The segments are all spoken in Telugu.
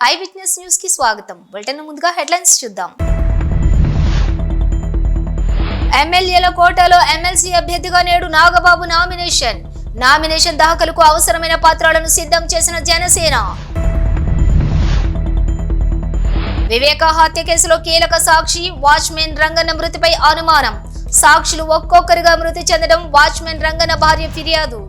ఐ విట్నెస్ న్యూస్ కి స్వాగతం. బులెటిన్ ముందుగా హెడ్లైన్స్ చూద్దాం. ఎమ్మెల్యేల కోటాలో ఎమ్మెల్సీ అభ్యర్థిగా నేడు నాగబాబు నామినేషన్ దాఖలుకు అవసరమైన పత్రాలను సిద్ధం చేసిన జనసేన. వివేక హత్య కేసులో కీలక సాక్షి వాచ్మెన్ రంగన్న మృతిపై అనుమానం. సాక్షులు ఒక్కొక్కరిగా మృతి చెందడం వాచ్మెన్ రంగన్న భార్య ఫిర్యాదు.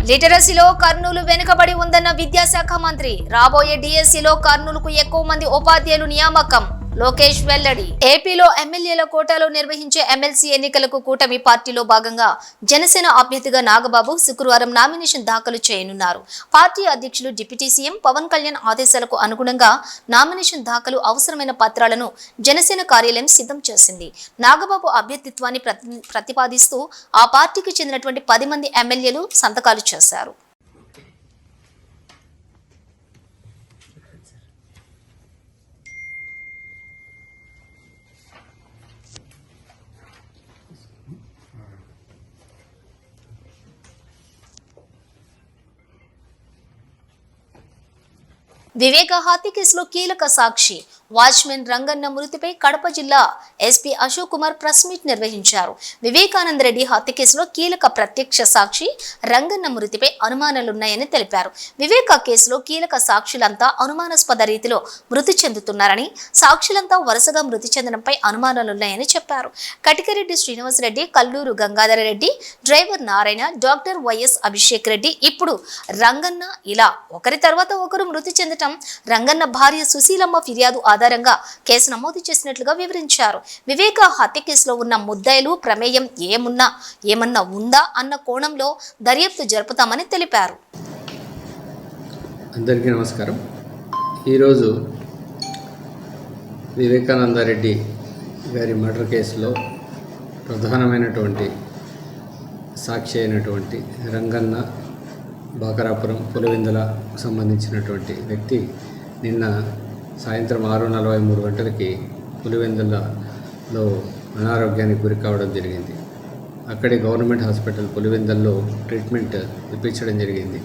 లిటరసీలో కర్నూలు వెనుకబడి ఉందన్న విద్యాశాఖ మంత్రి. రాబోయే డిఎస్సిలో కర్నూలుకు ఎక్కువ మంది ఉపాధ్యాయులు నియామకం. లోకేష్ వెల్లడి. ఏపీలో ఎమ్మెల్యేల కోటాలో నిర్వహించే ఎమ్మెల్సీ ఎన్నికలకు కూటమి పార్టీలో భాగంగా జనసేన అభ్యర్థిగా నాగబాబు శుక్రవారం నామినేషన్ దాఖలు చేయనున్నారు. పార్టీ అధ్యక్షులు డిప్యూటీ సీఎం పవన్ కళ్యాణ్ ఆదేశాలకు అనుగుణంగా నామినేషన్ దాఖలు అవసరమైన పత్రాలను జనసేన కార్యాలయం సిద్ధం చేసింది. నాగబాబు అభ్యర్థిత్వాన్ని ప్రతిపాదిస్తూ ఆ పార్టీకి చెందినటువంటి 10 మంది ఎమ్మెల్యేలు సంతకాలు చేశారు. వివేక హత్య కేసులో కీలక సాక్షి వాచ్మెన్ రంగన్న మృతిపై కడప జిల్లా SP Ashok Kumar press meet నిర్వహించారు. వివేకానంద రెడ్డి హత్య కేసులో కీలక ప్రత్యక్ష సాక్షి రంగన్న మృతిపై అనుమానాలున్నాయని తెలిపారు. వివేక కేసులో కీలక సాక్షులంతా అనుమానాస్పద రీతిలో మృతి చెందుతున్నారని, సాక్షులంతా వరుసగా మృతి చెందడంపై అనుమానాలున్నాయని చెప్పారు. Katikareddy Srinivasareddy, Kalluru Gangadhara Reddy, driver Narayana, doctor YS Abhishek Reddy, ఇప్పుడు రంగన్న, ఇలా ఒకరి తర్వాత ఒకరు మృతి చెందటం రంగన్న భార్య సుశీలమ్మ ఫిర్యాదు ఆధారంగా కేసు నమోదు చేసినట్లుగా వివరించారు. వివేక హత్య కేసులో ఉన్న ముద్దాయిలు ప్రమేయం ఏమన్నా ఉందా అన్న కోణంలో దర్యాప్తు జరుపుతామని తెలిపారు. అందరికీ నమస్కారం. ఈరోజు వివేకానందరెడ్డి గారి మర్డర్ కేసులో ప్రధానమైనటువంటి సాక్షి అయినటువంటి రంగన్న బాకరాపురం పులివెందులకు సంబంధించినటువంటి వ్యక్తి నిన్న సాయంత్రం 6:43 గంటలకి పులివెందులలో అనారోగ్యానికి గురి కావడం జరిగింది. అక్కడి గవర్నమెంట్ హాస్పిటల్ పులివెందుల్లో ట్రీట్మెంట్ ఇప్పించడం జరిగింది.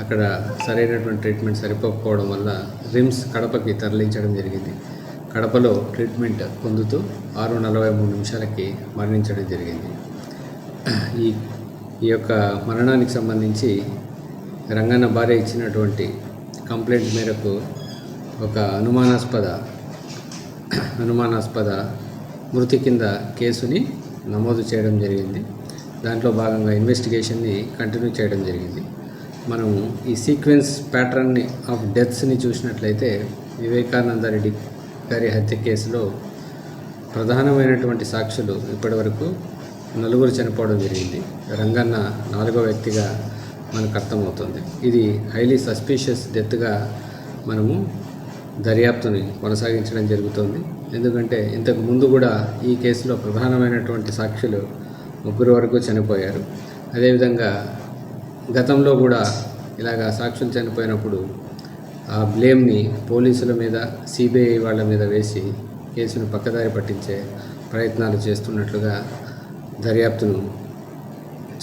అక్కడ సరైనటువంటి ట్రీట్మెంట్ సరిపోకపోవడం వల్ల రిమ్స్ కడపకి తరలించడం జరిగింది. కడపలో ట్రీట్మెంట్ పొందుతూ 6:43 మరణించడం జరిగింది. ఈ యొక్క మరణానికి సంబంధించి రంగన్న భార్య ఇచ్చినటువంటి కంప్లైంట్ మేరకు ఒక అనుమానాస్పద మృతి కింద కేసుని నమోదు చేయడం జరిగింది. దాంట్లో భాగంగా ఇన్వెస్టిగేషన్ని కంటిన్యూ చేయడం జరిగింది. మనము ఈ సీక్వెన్స్ ప్యాటర్న్ని ఆఫ్ డెత్స్ని చూసినట్లయితే వివేకానందరెడ్డి గారి హత్య కేసులో ప్రధానమైనటువంటి సాక్షులు ఇప్పటివరకు 4 చనిపోవడం జరిగింది. రంగన్న 4వ వ్యక్తిగా మనకు అర్థమవుతుంది. ఇది హైలీ సస్పీషియస్ డెత్గా మనము దర్యాప్తుని కొనసాగించడం జరుగుతుంది. ఎందుకంటే ఇంతకు ముందు కూడా ఈ కేసులో ప్రధానమైనటువంటి సాక్షులు 3 వరకు చనిపోయారు. అదేవిధంగా గతంలో కూడా ఇలాగా సాక్షులు చనిపోయినప్పుడు ఆ బ్లేమ్ని పోలీసుల మీద, సిబిఐ వాళ్ళ మీద వేసి కేసును పక్కదారి పట్టించే ప్రయత్నాలు చేస్తున్నట్లుగా దర్యాప్తును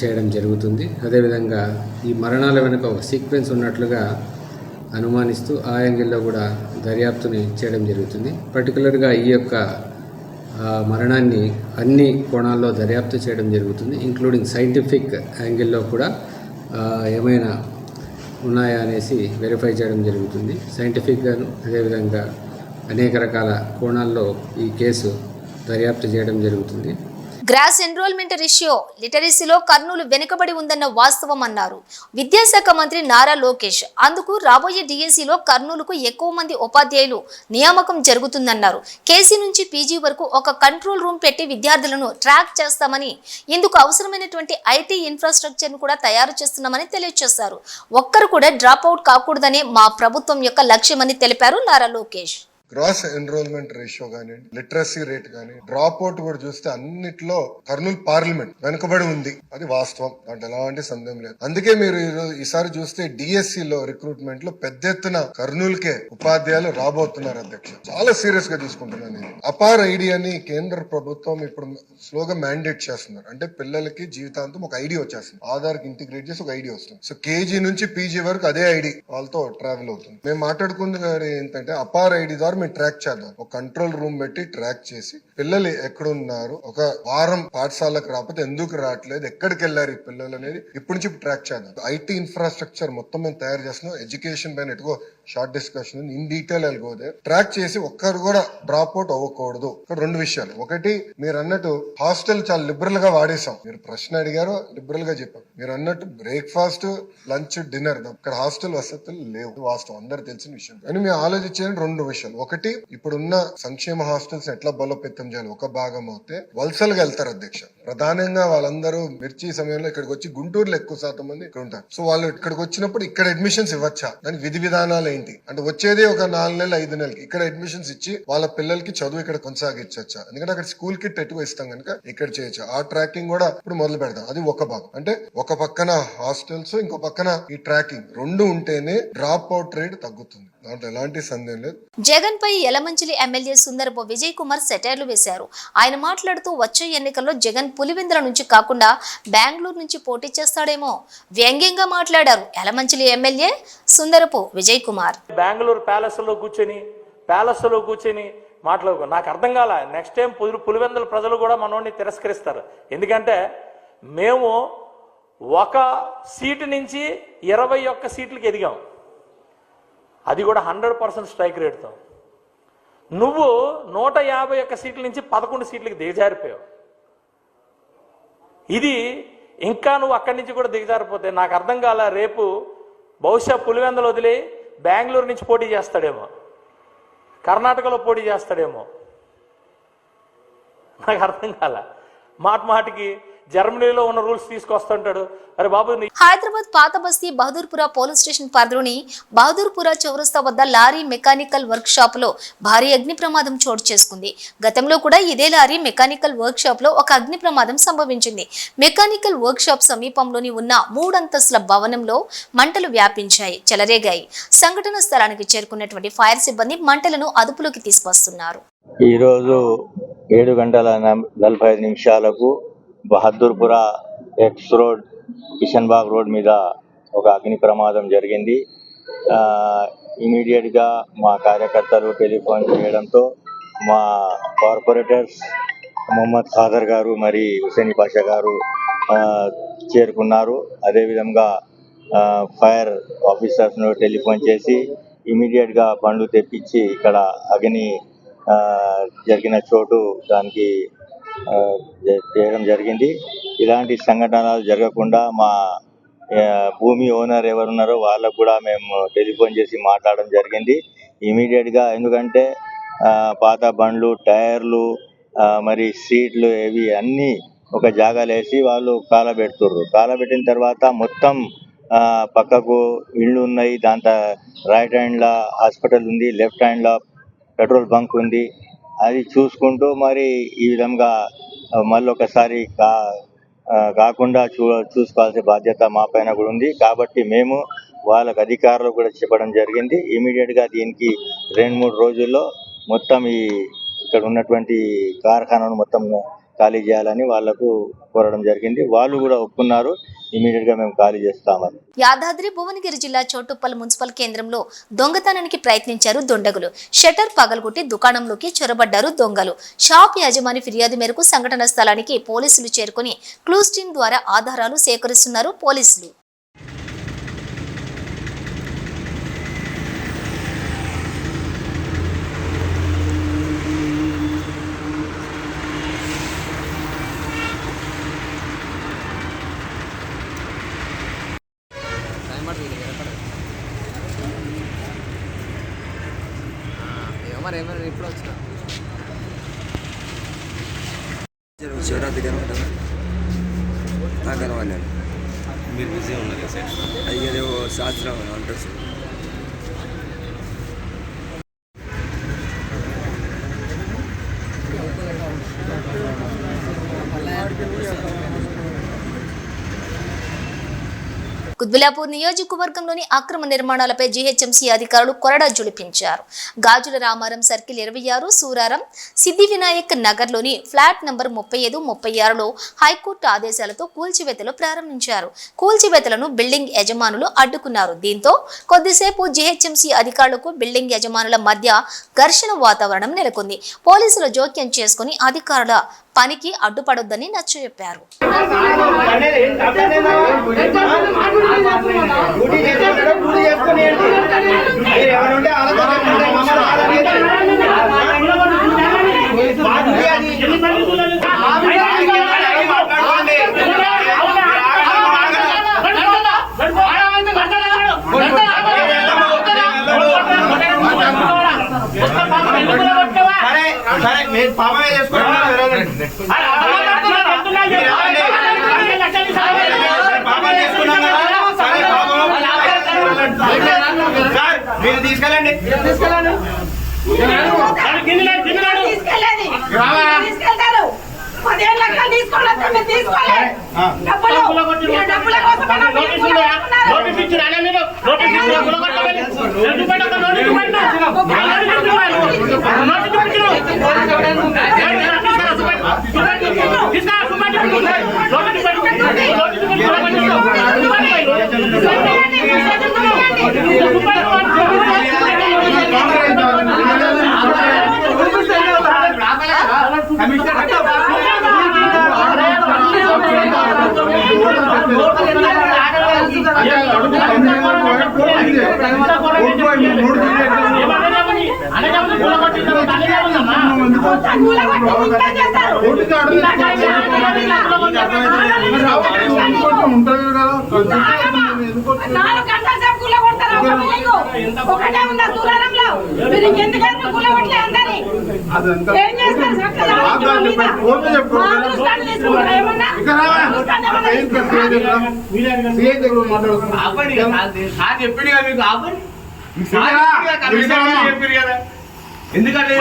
చేయడం జరుగుతుంది. అదేవిధంగా ఈ మరణాల వెనుక ఒక సీక్వెన్స్ ఉన్నట్లుగా అనుమానిస్తూ ఆ యాంగిల్లో కూడా దర్యాప్తుని చేయడం జరుగుతుంది. పర్టికులర్గా ఈ యొక్క మరణాన్ని అన్ని కోణాల్లో దర్యాప్తు చేయడం జరుగుతుంది, ఇంక్లూడింగ్ సైంటిఫిక్ యాంగిల్లో కూడా ఏమైనా ఉన్నాయా అనేసి వెరిఫై చేయడం జరుగుతుంది. సైంటిఫిక్గాను అదేవిధంగా అనేక రకాల కోణాల్లో ఈ కేసు దర్యాప్తు చేయడం జరుగుతుంది. గ్రాస్ ఎన్రోల్మెంట్ రేషియో లిటరసీలో కర్నూలు వెనుకబడి ఉందన్న వాస్తవం అన్నారు విద్యాశాఖ మంత్రి నారా లోకేష్. అందుకు రాబోయే డిఎస్సిలో కర్నూలుకు ఎక్కువ మంది ఉపాధ్యాయులు నియామకం జరుగుతుందన్నారు. కేసీ నుంచి పీజీ వరకు ఒక కంట్రోల్ రూమ్ పెట్టి విద్యార్థులను ట్రాక్ చేస్తామని, ఇందుకు అవసరమైనటువంటి ఐటీ ఇన్ఫ్రాస్ట్రక్చర్ను కూడా తయారు చేస్తున్నామని తెలియజేశారు. ఒక్కరు కూడా డ్రాప్ అవుట్ కాకూడదనే మా ప్రభుత్వం యొక్క లక్ష్యమని తెలిపారు Nara Lokesh. Gross enrolment ratio కానీ, లిటరసీ రేట్ కానీ, డ్రాప్ అవుట్ కూడా చూస్తే అన్నిట్లో కర్నూలు పార్లమెంట్ వెనుకబడి ఉంది. అది వాస్తవం, దాంట్లో ఎలాంటి సందేహం లేదు. అందుకే మీరు ఈసారి చూస్తే డిఎస్సి లో రిక్రూట్మెంట్ లో పెద్ద ఎత్తున కర్నూలుకే ఉపాధ్యాయులు రాబోతున్నారు అధ్యక్ష. చాలా సీరియస్ గా తీసుకుంటున్నాను ఇది. అపార్ ఐడి అని కేంద్ర ప్రభుత్వం ఇప్పుడు స్లోగా మ్యాండేట్ చేస్తున్నారు. అంటే పిల్లలకి జీవితాంతం ఒక ఐడి వచ్చేస్తుంది, ఆధార్ కి ఇంటిగ్రేట్ చేసి ఒక ఐడి వస్తుంది. సో కేజీ నుంచి పీజీ వరకు అదే ఐడి వాళ్ళతో ట్రావెల్ అవుతుంది. మేము మాట్లాడుకుంది ఏంటంటే అపార్ ఐడి ద్వారా మేము ట్రాక్ చేద్దాం. ఒక కంట్రోల్ రూమ్ పెట్టి ట్రాక్ చేసి పిల్లలు ఎక్కడున్నారు, ఒక వారం పాఠశాలకు రాకపోతే ఎందుకు రావట్లేదు, ఎక్కడికి వెళ్ళారు ఈ పిల్లలు అనేది ఇప్పటి నుంచి ట్రాక్ చేద్దాం. ఐటీ ఇన్ఫ్రాస్ట్రక్చర్ మొత్తం మేము తయారు చేస్తున్నాం. ఎడ్యుకేషన్ పైన ఎటుకో షార్ట్ డిస్కషన్ ఇన్ డీటెయిల్ వెళ్ళిపోతే ట్రాక్ చేసి ఒక్కరు కూడా డ్రాప్ అవుట్ అవ్వకూడదు. ఇక్కడ రెండు విషయాలు. ఒకటి, మీరు అన్నట్టు హాస్టల్ చాలా లిబరల్ గా వాడేసాం. మీరు ప్రశ్న అడిగారు, లిబరల్ గా చెప్పాం. మీరు అన్నట్టు బ్రేక్ఫాస్ట్, లంచ్, డిన్నర్ ఇక్కడ హాస్టల్ వసతులు లేవు, వాస్తవం, అందరు తెలిసిన విషయం. అని మేము ఆలోచించే రెండు విషయాలు. ఒకటి, ఇప్పుడున్న సంక్షేమ హాస్టల్స్ ఎట్లా బలోపేతం చేయాలి. ఒక భాగం అయితే వలసలుగా వెళ్తారు అధ్యక్ష. ప్రధానంగా వాళ్ళందరూ మిర్చి సమయంలో ఇక్కడికి వచ్చి, గుంటూరులో ఎక్కువ శాతం మంది ఇక్కడ ఉంటారు. సో వాళ్ళు ఇక్కడికి వచ్చినప్పుడు ఇక్కడ అడ్మిషన్స్ ఇవ్వచ్చా, దానికి విధి విధానాలు ఏంటి అంటే వచ్చేది ఒక 4 నెలలు 5 నెలలకి ఇక్కడ అడ్మిషన్స్ ఇచ్చి వాళ్ళ పిల్లలకి చదువు ఇక్కడ కొనసాగించచ్చా. ఎందుకంటే అక్కడ స్కూల్ కిట్ ఎక్కువ ఇస్తాం కనుక ఇక్కడ చేయొచ్చు. ఆ ట్రాకింగ్ కూడా ఇప్పుడు మొదలు పెడతాం. అది ఒక భాగం. అంటే ఒక పక్కన హాస్టల్స్, ఇంకో పక్కన ఈ ట్రాకింగ్ రెండు ఉంటేనే డ్రాప్ అవుట్ రేట్ తగ్గుతుంది. దాంట్లో ఎలాంటి సందేహం లేదు. జగన్ పై యలమంచిలి ఎమ్మెల్యే సుందరపు విజయ్ కుమార్ సెటైర్లు వేశారు. ఆయన మాట్లాడుతూ వచ్చే ఎన్నికల్లో జగన్ పులివెందుల నుంచి కాకుండా బెంగళూరు నుంచి పోటీ చేస్తాడేమో వ్యంగ్యంగా మాట్లాడారు యలమంచిలి ఎమ్మెల్యే సుందరపు విజయ్ కుమార్. బెంగళూరు ప్యాలెస్ లో కూర్చొని మాట్లాడుకో, నాకు అర్థం కాల. నెక్స్ట్ టైం పులివెందుల ప్రజలు కూడా మనోడిని తిరస్కరిస్తారు. ఎందుకంటే మేము ఒక సీటు నుంచి 21 సీట్లకి ఎదిగాం, అది కూడా 100% స్ట్రైక్ రేట్తో. నువ్వు 151 సీట్ల నుంచి 11 సీట్లకి దిగజారిపోయావు. ఇది ఇంకా నువ్వు అక్కడి నుంచి కూడా దిగజారిపోతే నాకు అర్థం కాల. రేపు బహుశా పులివెందులు వదిలి బెంగళూరు నుంచి పోటీ చేస్తాడేమో, కర్ణాటకలో పోటీ చేస్తాడేమో, నాకు అర్థం కాల. మాటికి జర్మనీలో ఉన్న రూల్స్ తీసుకొస్తుంటాడు. అరే బాబు, హైదరాబాద్ పాత బస్తీ బహదూర్పురా పోలీస్ స్టేషన్ పరిధిలోని బహదూర్పురా చౌరస్తా వద్ద లారీ మెకానికల్ వర్క్ షాప్ లో భారీ అగ్ని ప్రమాదం చోటు చేసుకుంది. గతంలో కూడా ఇదే లారీ మెకానికల్ వర్క్ షాప్ లో ఒక అగ్ని ప్రమాదం సంభవించింది. మెకానికల్ వర్క్ షాప్ సమీపంలోని ఉన్న 3 అంతస్తుల భవనంలో మంటలు వ్యాపించాయి, చెలరేగాయి. సంఘటన స్థలానికి చేరుకున్నటువంటి ఫైర్ సిబ్బంది మంటలను అదుపులోకి తీసుకొస్తున్నారు. ఈరోజు 7:45 Bahadurpura X road, Kishanbagh road మీద ఒక అగ్ని ప్రమాదం జరిగింది. ఇమీడియట్గా మా కార్యకర్తలు టెలిఫోన్ చేయడంతో మా కార్పొరేటర్స్ మొహమ్మద్ ఖాదర్ గారు మరి హుసేని పాషా గారు చేరుకున్నారు. అదేవిధంగా ఫైర్ ఆఫీసర్స్ను టెలిఫోన్ చేసి ఇమీడియట్గా బండ్లు తెప్పించి ఇక్కడ అగ్ని జరిగిన చోటు దానికి చేయడం జరిగింది. ఇలాంటి సంఘటనలు జరగకుండా మా భూమి ఓనర్ ఎవరున్నారో వాళ్ళకు కూడా మేము టెలిఫోన్ చేసి మాట్లాడడం జరిగింది ఇమీడియట్గా. ఎందుకంటే పాత బండ్లు, టైర్లు, మరి సీట్లు ఇవి అన్నీ ఒక జాగాలో వేసి వాళ్ళు కాలబెట్టిన తర్వాత మొత్తం పక్కకు ఇళ్ళు ఉన్నాయి. దాంతో రైట్ హ్యాండ్లో హాస్పిటల్ ఉంది, లెఫ్ట్ హ్యాండ్లో పెట్రోల్ బంక్ ఉంది. అది చూసుకుంటూ మరి ఈ విధంగా మళ్ళీ ఒకసారి కాకుండా చూసుకోవాల్సిన బాధ్యత మా పైన కూడా ఉంది. కాబట్టి మేము వాళ్ళకి అధికారులు కూడా చెప్పడం జరిగింది. ఇమీడియట్గా దీనికి 2-3 రోజుల్లో మొత్తం ఇక్కడ ఉన్నటువంటి కార్ఖానాను మొత్తం ఖాళీ చేయాలని వాళ్లకు కోరడం జరిగింది. వాళ్ళు కూడా ఒప్పుకున్నారు, ఇమీడియట్ గా మేము ఖాళీ చేస్తామని. యాదాద్రి భువనగిరి జిల్లా చోటుప్పల్ మున్సిపల్ కేంద్రంలో దొంగతనానికి ప్రయత్నించారు దుండగులు. షట్టర్ పగలగొట్టి దుకాణంలోకి చొరబడ్డారు దొంగలు. షాప్ యజమాని ఫిర్యాదు మేరకు సంఘటన స్థలానికి పోలీసులు చేరుకుని క్లూస్ టీం ద్వారా ఆధారాలు సేకరిస్తున్నారు పోలీసులు. మరి ఏమైనా ఇప్పుడు వచ్చిన శివరాత్రి కనబడ్డా నాకు కనబడ్డాను. మీరు బిజీ ఉన్నారు సార్? అయ్యేదేవో శాస్త్రం అంటారు సార్. కుత్బుల్లాపూర్ నియోజకవర్గంలోని అక్రమ నిర్మాణాలపై జీహెచ్ఎంసీ అధికారులు కొరడా జులిపించారు. గాజుల రామారం సర్కిల్ 26, సూరారం, సిద్ధి వినాయక్ నగర్లోని ఫ్లాట్ నంబర్ 35, 36లో హైకోర్టు ఆదేశాలతో కూల్చివేతలు ప్రారంభించారు. కూల్చివేతలను బిల్డింగ్ యజమానులు అడ్డుకున్నారు. దీంతో కొద్దిసేపు జీహెచ్ఎంసీ అధికారులకు బిల్డింగ్ యజమానుల మధ్య ఘర్షణ వాతావరణం నెలకొంది. పోలీసులు జోక్యం చేసుకుని అధికారుల పనికి అడ్డుపడొద్దని నచ్చజెప్పారు. తీసుకెళ్ళండి ఎందుకంటే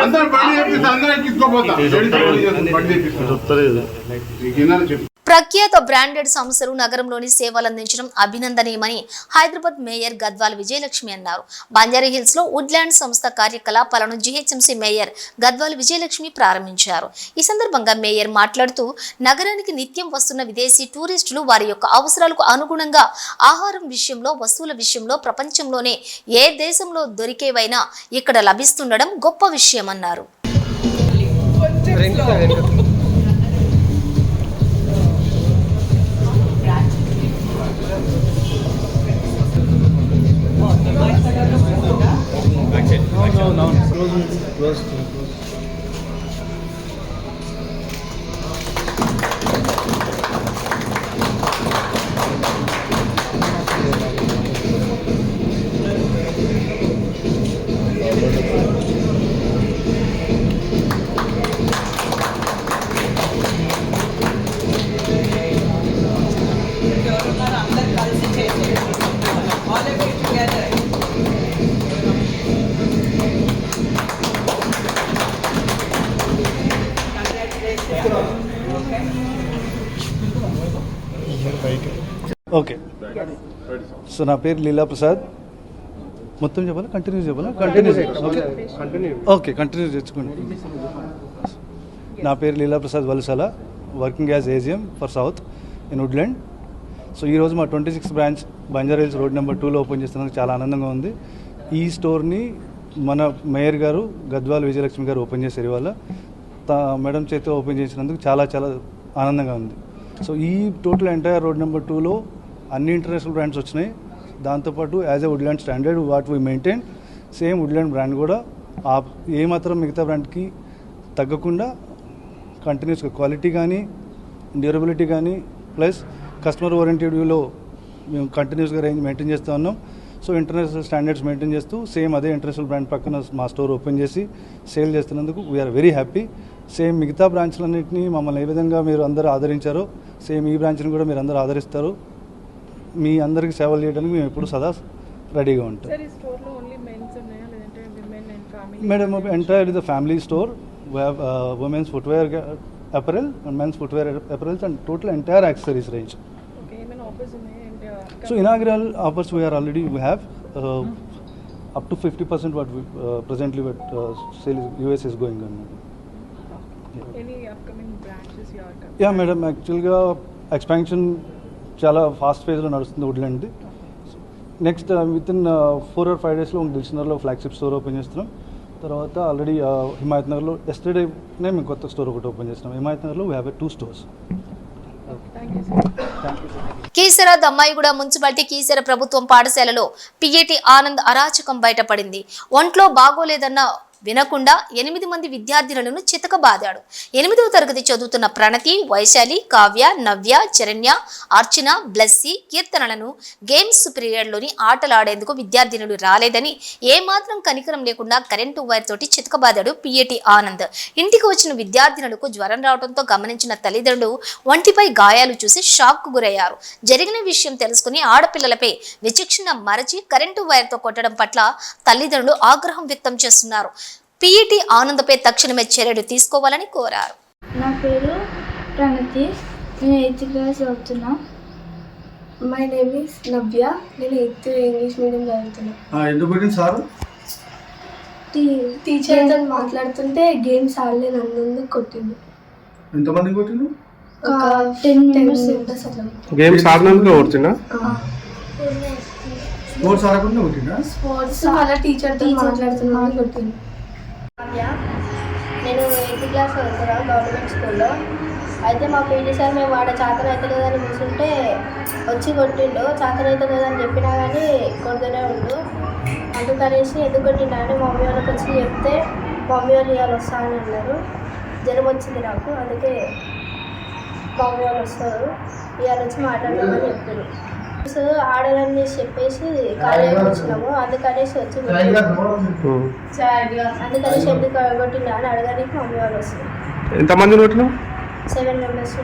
ప్రఖ్యాత బ్రాండెడ్ సంస్థలు నగరంలోని సేవలు అందించడం అభినందనీయమని హైదరాబాద్ మేయర్ గద్వాల్ విజయలక్ష్మి అన్నారు. బంజారాహిల్స్ లో వుడ్లాండ్ సంస్థ కార్యకలాపాలను జీహెచ్ఎంసీ మేయర్ గద్వాల్ విజయలక్ష్మి ప్రారంభించారు. ఈ సందర్భంగా మేయర్ మాట్లాడుతూ నగరానికి నిత్యం వస్తున్న విదేశీ టూరిస్టులు వారి యొక్క అవసరాలకు అనుగుణంగా ఆహారం విషయంలో, వస్తువుల విషయంలో ప్రపంచంలోనే ఏ దేశంలో దొరికేవైనా ఇక్కడ లభిస్తుండడం గొప్ప విషయమన్నారు. ఓకే, సో నా పేరు లీలా ప్రసాద్. మొత్తం చెప్పాలా, కంటిన్యూ చెప్పాలా? కంటిన్యూ తెచ్చుకోండి. నా పేరు Leela Prasad Valasala, working as AGM for south in Woodland. So ఈరోజు మా 26th branch Banjara Hills road number 2లో ఓపెన్ చేస్తున్నందుకు చాలా ఆనందంగా ఉంది. ఈ స్టోర్ని మన మేయర్ గారు గద్వాల్ విజయలక్ష్మి గారు ఓపెన్ చేశారు. ఇవాళ మేడం చేతితో ఓపెన్ చేసినందుకు చాలా చాలా ఆనందంగా ఉంది. సో ఈ టోటల్ ఎంటైర్ రోడ్ నెంబర్ 2లో అన్ని ఇంటర్నేషనల్ బ్రాండ్స్ వచ్చినాయి. దాంతోపాటు as a Woodland standard what we maintain, same Woodland brand కూడా ఏమాత్రం మిగతా బ్రాండ్కి తగ్గకుండా కంటిన్యూస్గా క్వాలిటీ కానీ, డ్యూరబిలిటీ కానీ, ప్లస్ కస్టమర్ ఓరియంటెడ్ వ్యూలో మేము కంటిన్యూస్గా రేంజ్ మెయింటైన్ చేస్తూ ఉన్నాం. సో ఇంటర్నేషనల్ స్టాండర్డ్స్ మెయింటైన్ చేస్తూ సేమ్ అదే ఇంటర్నేషనల్ బ్రాండ్ పక్కన మా స్టోర్ ఓపెన్ చేసి సేల్ చేస్తున్నందుకు వీఆర్ వెరీ హ్యాపీ. సేమ్ మిగతా బ్రాంచ్లన్నింటినీ మమ్మల్ని ఏ విధంగా మీరు అందరూ ఆదరించారో సేమ్ ఈ బ్రాంచ్ని కూడా మీరు అందరూ ఆదరిస్తారు. మీ అందరికీ సేవలు చేయడానికి మేము ఎప్పుడు సదా రెడీగా ఉంటాం. Madam entire the family store, we have women's footwear apparel and men's footwear apparels and total entire accessories range. Okay, offers So inaugural offers we have up to 50% what we presently what sale US is going on. Any upcoming branches you are coming? Yeah, madam. Actually, expansion చాలా ఫాస్ట్ ఫేజ్లో నడుస్తుంది వుడ్లాండ్ది. నెక్స్ట్ విత్ ఇన్ 4 or 5 డేస్లో దిల్షనర్లో ఫ్లాగ్షిప్ స్టోర్ ఓపెన్ చేస్తున్నాం. తర్వాత ఆల్రెడీ హిమాయత్ నగర్లో ఎస్టర్డేనే మేము కొత్త స్టోర్ ఒకటి ఓపెన్ చేస్తున్నాం. హిమాయత్ నగర్లో we have 2 stores. Keesara Dammaiguda municipality Keesara ప్రభుత్వం పాఠశాలలో పిఏటి ఆనంద్ అరాచకం బయటపడింది. ఒంట్లో బాగోలేదన్న వినకుండా 8 మంది విద్యార్థినులను చితకబాదాడు. 8వ తరగతి చదువుతున్న ప్రణతి, వైశాలి, కావ్య, నవ్య, చరణ్య, అర్చన, బ్లెస్సీ కీర్తనలను గేమ్స్ పీరియడ్లోని ఆటలాడేందుకు విద్యార్థినులు రాలేదని ఏమాత్రం కనికరం లేకుండా కరెంటు వైర్ తోటి చితకబాదాడు పిఏటి ఆనంద్. ఇంటికి వచ్చిన విద్యార్థినులకు జ్వరం రావడంతో గమనించిన తల్లిదండ్రులు ఒంటిపై గాయాలు చూసి షాక్ కు గురయ్యారు. జరిగిన విషయం తెలుసుకుని ఆడపిల్లలపై విచక్షణ మరచి కరెంటు వైర్తో కొట్టడం పట్ల తల్లిదండ్రులు ఆగ్రహం వ్యక్తం చేస్తున్నారు. పిఈటి ఆనందపై తక్షణమే చర్యలు తీసుకోవాలని కోరారు. నా పేరు ప్రణతి, నేను 8th క్లాస్ చదువుతున్నా. మై నేమ్ ఇస్ నవ్య, నేను 8th ఇంగ్లీష్ మీడియం చదువుతున్నా. ఎందుకు సార్ టీచర్తో మాట్లాడుతుంటే గేమ్స్ ఆడలే నన్ను కొట్టిండు. ఎంతమంది కొట్టిండు? ఒక 10 మెంబర్స్ ఉంటుంది అట్లా. గేమ్స్ ఆడినందుకు కొడుతున్నా? స్పోర్ట్స్ ఆడకుండా కొట్టిండా? స్పోర్ట్స్ అలా టీచర్తో మాట్లాడుతున్నా కొట్టిండు. నేను 8th క్లాస్ చదువుతున్నా గవర్నమెంట్ స్కూల్లో. అయితే మా పీటీ సార్ మేము వాడ చాకరీ అవుతలేదని కూర్చుంటే వచ్చి కొట్టిండు. చాకరీ అవుతలేదని చెప్పినా కానీ కొడుతూనే ఉండు. అందుకనేసి ఎందుకు కొట్టిండు అని మమ్మీ వాళ్ళకి వచ్చి చెప్తే మమ్మీ వాళ్ళు ఇవాళ వస్తా అని అన్నారు. జ్వరం వచ్చింది నాకు, అందుకే మమ్మీ వాళ్ళు వస్తారు ఇవాళ వచ్చి మాట్లాడదామని చెప్పారు. ఆడదని చెప్పేసి కాలేజీకి వచ్చినాము, అందుకనేసి వచ్చి అందుకనేసి ఎందుకు కొట్టిందా అని అడగడానికి మమ్మీ వాళ్ళు వస్తారు. ఎంతమంది కొట్టినా? 7 మెంబర్స్.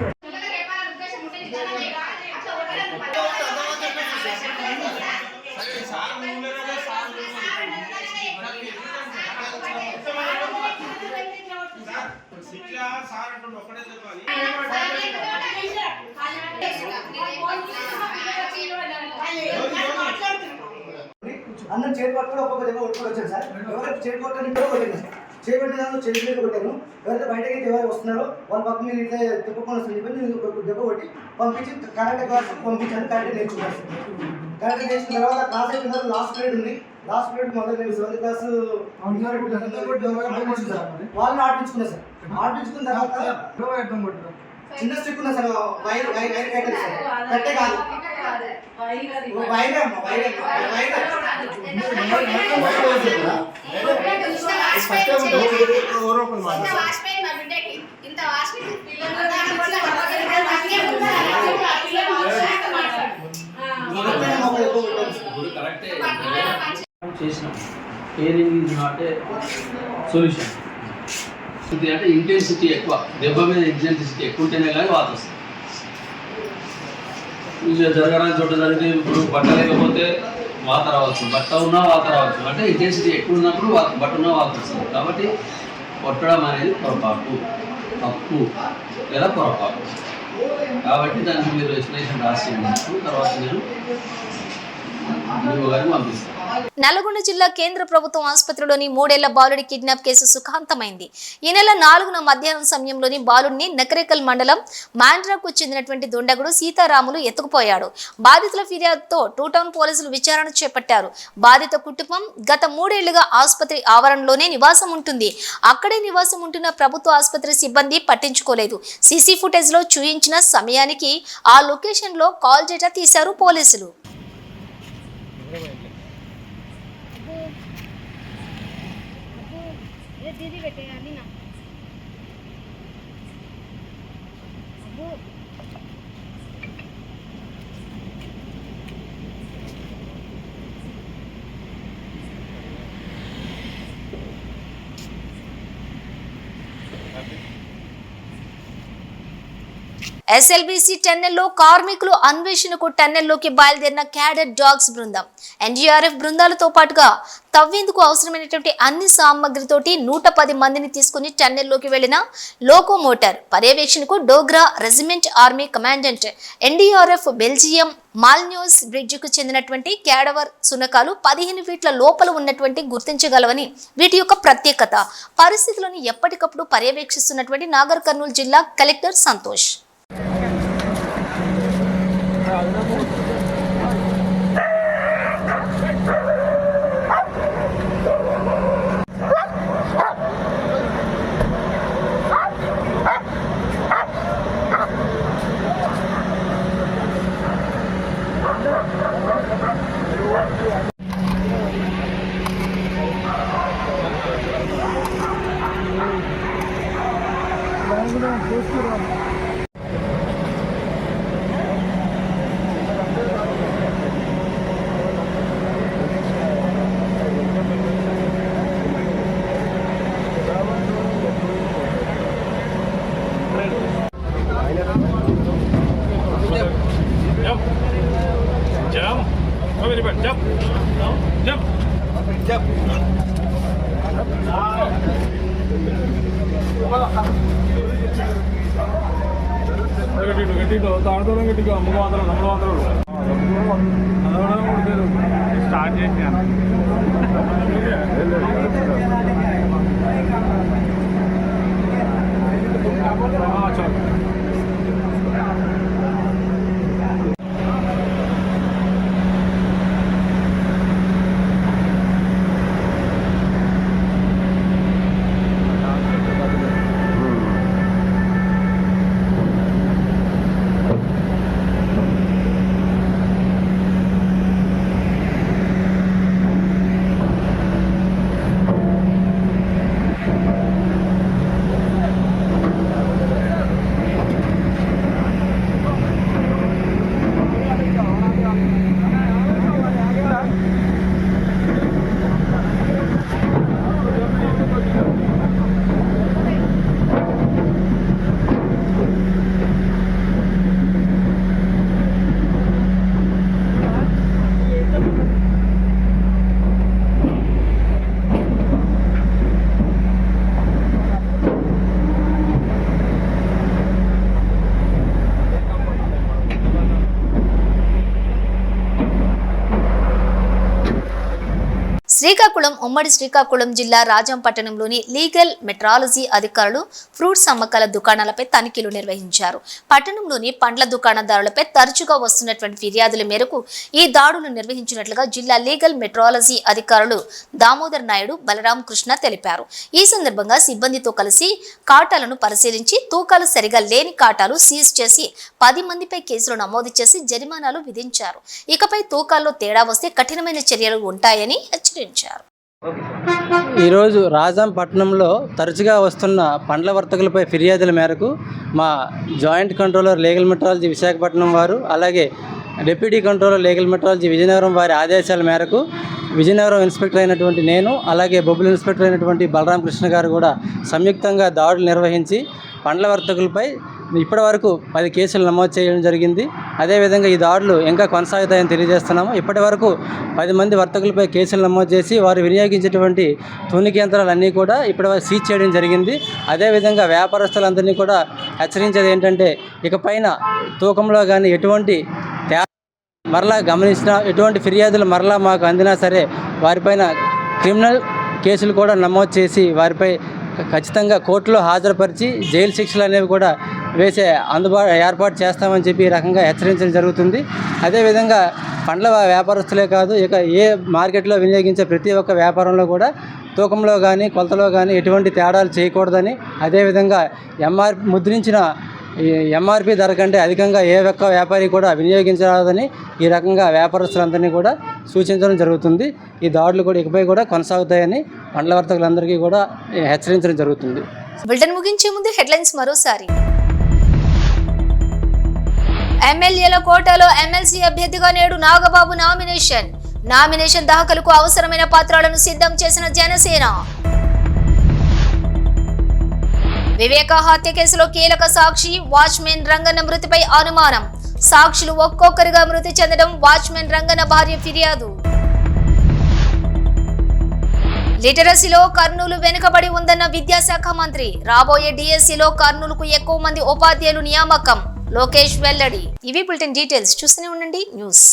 అందరం చేతి పట్టుకుని ఒక్కొక్క దగ్గర కొట్టుకొని వచ్చాను సార్. ఎవరైతే చేతి కొట్టని కొట్టాను, చేయబట్టినాను, చేతి కొట్టాను. ఎవరైతే బయటకి ఎవరు వస్తున్నారో వాళ్ళ పక్కన మీరు ఇట్లా తిప్పకుండా వస్తుంది చెప్పి నేను దెబ్బ కొట్టి పంపించి కరెంట్ క్లాస్ పంపించాను. కరెంట్ నేర్చుకున్నాను. కరెంట్ నేర్చుకున్న తర్వాత క్లాస్ అయిపోయిన తర్వాత లాస్ట్ పీరియడ్ ఉంది. లాస్ట్ పీరియడ్ మొదలు నేను 7th క్లాస్ వాళ్ళని ఆడిపించుకున్నాను సార్. ఆడిపించుకున్న తర్వాత చిన్న స్టిక్ ఉన్నా సార్, వైర్ కట్టే సార్, కట్టే కాదు చేసినాం. Caring is not a solution. ఇది అంటే ఇంటెన్సిటీ ఎక్కువ, దెబ్బ మీద ఇంటెన్సిటీ ఎక్కువ ఉంటేనే కానీ వాత వస్తుంది. జరగడానికి చోట జరిగితే ఇప్పుడు బట్ట లేకపోతే వాత రావచ్చు, బట్ట ఉన్నా వాత రావచ్చు. అంటే ఇంటెన్సిటీ ఎక్కువ ఉన్నప్పుడు బట్ట ఉన్నా వాత వస్తుంది. కాబట్టి కొట్టడం అనేది పొరపాటు, తప్పు లేదా పొరపాటు. కాబట్టి దానికి మీరు ఎక్స్ప్లెనేషన్ రాసి తర్వాత నేను గారికి పంపిస్తాను. నల్గొండ జిల్లా కేంద్ర ప్రభుత్వం ఆసుపత్రిలోని 3 ఏళ్ల బాలుడి కిడ్నాప్ కేసు సుఖాంతమైంది. ఈ నెల 4న మధ్యాహ్నం సమయంలోని బాలుడిని నకరేకల్ మండలం మాండ్రాకు చెందినటువంటి దొండగుడు సీతారాములు ఎత్తుకుపోయాడు. బాధితుల ఫిర్యాదుతో 2 టౌన్ పోలీసులు విచారణ చేపట్టారు. బాధిత కుటుంబం గత 3 ఏళ్లుగా ఆసుపత్రి ఆవరణలోనే నివాసం ఉంటుంది. అక్కడే నివాసం ఉంటున్న ప్రభుత్వ ఆసుపత్రి సిబ్బంది పట్టించుకోలేదు. సీసీ ఫుటేజ్ లో చూయించిన సమయానికి ఆ లొకేషన్ లో కాల్ డేటా తీశారు పోలీసులు. ఎస్ఎల్బీసీ టన్నెల్లో కార్మికులు అన్వేషణకు టన్నెల్లోకి బయలుదేరిన క్యాడెట్ డాగ్స్ బృందం ఎన్డీఆర్ఎఫ్ బృందాలతో పాటుగా తవ్వేందుకు అవసరమైనటువంటి అన్ని సామగ్రితోటి 110 మందిని తీసుకుని టన్నెల్లోకి వెళ్లిన లోకోమోటర్ పర్యవేక్షణకు Dogra regiment army commandant NDRF Belgium Malinois బ్రిడ్జికు చెందినటువంటి క్యాడవర్ సునకాలు 15 ఫీట్ల లోపల ఉన్నటువంటి గుర్తించగలవని వీటి యొక్క ప్రత్యేకత పరిస్థితులను ఎప్పటికప్పుడు పర్యవేక్షిస్తున్నటువంటి నాగర్ కర్నూలు జిల్లా కలెక్టర్ సంతోష్. స్టార్ట్ చేసాను. శ్రీకాకుళం ఉమ్మడి శ్రీకాకుళం జిల్లా రాజంపట్టణంలోని లీగల్ మెట్రాలజీ అధికారులు ఫ్రూట్స్ అమ్మకాల దుకాణాలపై తనిఖీలు నిర్వహించారు. పట్టణంలోని పండ్ల దుకాణదారులపై తరచుగా వస్తున్నటువంటి ఫిర్యాదుల మేరకు ఈ దాడులు నిర్వహించినట్లుగా జిల్లా లీగల్ మెట్రాలజీ అధికారులు దామోదర్ నాయుడు, బలరాం కృష్ణ తెలిపారు. ఈ సందర్భంగా సిబ్బందితో కలిసి కాటాలను పరిశీలించి తూకాలు సరిగా లేని కాటాలు సీజ్ చేసి 10 మందిపై కేసులు నమోదు చేసి జరిమానాలు విధించారు. ఇకపై తూకాల్లో తేడా వస్తే కఠినమైన చర్యలు ఉంటాయని హెచ్చరించారు. ఈరోజు రాజాం పట్టణంలో తరచుగా వస్తున్న పండ్ల వర్తకులపై ఫిర్యాదుల మేరకు మా joint controller legal metrology Visakhapatnam వారు, అలాగే deputy controller legal metrology Vizianagaram వారి ఆదేశాల మేరకు విజయనగరం ఇన్స్పెక్టర్ అయినటువంటి నేను, అలాగే బొబ్బుల ఇన్స్పెక్టర్ అయినటువంటి బలరాం కృష్ణ గారు కూడా సంయుక్తంగా దాడులు నిర్వహించి పండ్ల వర్తకులపై ఇప్పటి వరకు 10 కేసులు నమోదు చేయడం జరిగింది. అదేవిధంగా ఈ దాడులు ఇంకా కొనసాగుతాయని తెలియజేస్తున్నాము. ఇప్పటి వరకు 10 మంది వర్తకులపై కేసులు నమోదు చేసి వారు వినియోగించేటువంటి తూనిక యంత్రాలన్నీ కూడా ఇప్పటివరకు సీజ్ చేయడం జరిగింది. అదేవిధంగా వ్యాపారస్తులందరినీ కూడా హెచ్చరించేది ఏంటంటే, ఇకపైన తూకంలో కానీ ఎటువంటి మరలా గమనించిన ఎటువంటి ఫిర్యాదులు మరలా మాకు అందినా సరే వారిపైన క్రిమినల్ కేసులు కూడా నమోదు చేసి వారిపై ఖచ్చితంగా కోర్టులో హాజరుపరిచి జైలు శిక్షలు అనేవి కూడా వేసే ఏర్పాటు చేస్తామని చెప్పి ఈ రకంగా హెచ్చరించడం జరుగుతుంది. అదేవిధంగా పండ్ల వ్యాపారస్తులే కాదు, ఇక ఏ మార్కెట్లో వినియోగించే ప్రతి ఒక్క వ్యాపారంలో కూడా తూకంలో కానీ కొలతలో కానీ ఎటువంటి తేడాలు చేయకూడదని, అదేవిధంగా ముద్రించిన ఎంఆర్పి ధర కంటే అధికంగా ఏ ఒక్క వ్యాపారి కూడా వినియోగించరాదని ఈ రకంగా వ్యాపారస్తులందరినీ కూడా సూచించడం జరుగుతుంది. ఈ దాడులు కూడా ఇకపై కూడా కొనసాగుతాయని పండ్ల వర్తకులందరికీ కూడా హెచ్చరించడం జరుగుతుంది. బులెటిన్ ముగించే ముందు హెడ్లైన్స్ మరోసారి. ఎమ్మెల్యేల కోటాలో ఎమ్మెల్సీ అభ్యర్థిగా నేడు నాగబాబు నామినేషన్ దాఖలుకు అవసరమైన పత్రాలను సిద్ధం చేసిన జనసేన. వివేక హత్య కేసులో కీలక సాక్షి వాచ్మెన్ రంగన్న మృతిపై అనుమానం. సాక్షులు ఒక్కొక్కరిగా మృతి చెందడం వాచ్మెన్ రంగన్న భార్య ఫిర్యాదు. లిటరసీలో కర్నూలు వెనుకబడి ఉందన్న విద్యాశాఖ మంత్రి. రాబోయే డిఎస్సిలో కర్నూలుకు ఎక్కువ మంది ఉపాధ్యాయులు నియామకం. లోకేష్ వెల్లడి. ఇవి బులెటిన్ డీటెయిల్స్. చూస్తూనే ఉండండి న్యూస్.